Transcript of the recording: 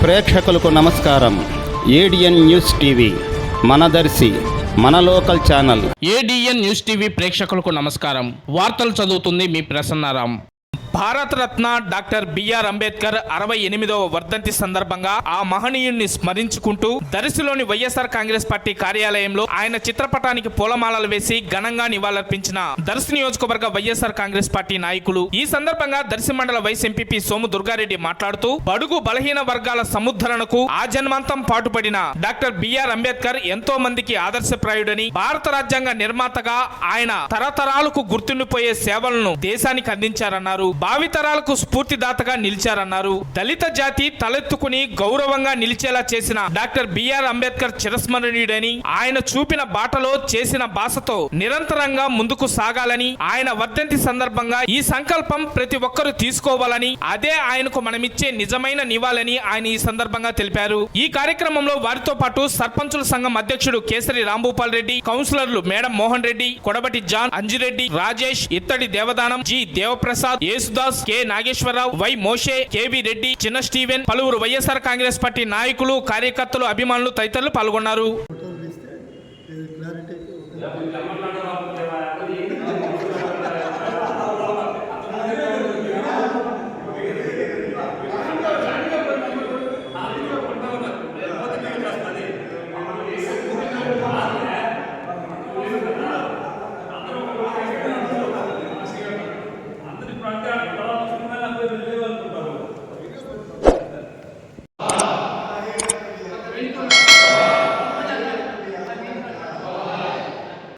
ప్రేక్షకులకు నమస్కారం. ADN news TV మనదర్శి మన local channel. ADN news TV ప్రేక్షకులకు నమస్కారం. వార్తలు చదువుతుంది మీ ప్రసన్నారాం. భారతరత్న డాక్టర్ బిఆర్ అంబేద్కర్ 68వ వర్ధంతి సందర్భంగా ఆ మహనీయుణ్ణి స్మరించుకుంటూ దర్శిలోని వైఎస్ఆర్ కాంగ్రెస్ పార్టీ కార్యాలయంలో ఆయన చిత్రపటానికి పూలమాలలు వేసి ఘనంగా నివాళులర్పించిన దర్శి నియోజకవర్గ వైఎస్ఆర్ కాంగ్రెస్ పార్టీ నాయకులు. ఈ సందర్భంగా దర్శి మండల వైస్ ఎంపీపీ సోము దుర్గారెడ్డి మాట్లాడుతూ బడుగు బలహీన వర్గాల సముద్ధరణకు ఆజన్మాంతం పాటుపడిన డాక్టర్ బిఆర్ అంబేద్కర్ ఎంతో మందికి ఆదర్శప్రాయుడని, భారత రాజ్యాంగ నిర్మాతగా ఆయన తరతరాలకు గుర్తుండిపోయే సేవలను దేశానికి అందించారన్నారు. భావితరాలకు స్ఫూర్తిదాతగా నిలిచారన్నారు. దళిత జాతి తలెత్తుకుని గౌరవంగా నిలిచేలా చేసిన డాక్టర్ బిఆర్ అంబేద్కర్ చిరస్మరణీయుడని, ఆయన చూపిన బాటలో చేసిన భాషతో నిరంతరంగా ముందుకు సాగాలని, ఆయన వర్ధంతి సందర్భంగా ఈ సంకల్పం ప్రతి ఒక్కరూ తీసుకోవాలని, అదే ఆయనకు మనమిచ్చే నిజమైన నివాళని ఆయన ఈ సందర్భంగా తెలిపారు. ఈ కార్యక్రమంలో వారితో పాటు సర్పంచుల సంఘం అధ్యక్షుడు కేసరి రాంభూపాల్ రెడ్డి, కౌన్సిలర్లు Medam Mohan Reddy, Kodabati John, Anjireddy, Rajesh, Ittadi Devadanam, G Devaprasad, Yesudas, K Nageswararao, Y Moshe, KV Reddy, చిన్న స్టీవెన్, పలువురు వైఎస్ఆర్ కాంగ్రెస్ పార్టీ నాయకులు, కార్యకర్తలు, అభిమానులు తదితరులు పాల్గొన్నారు.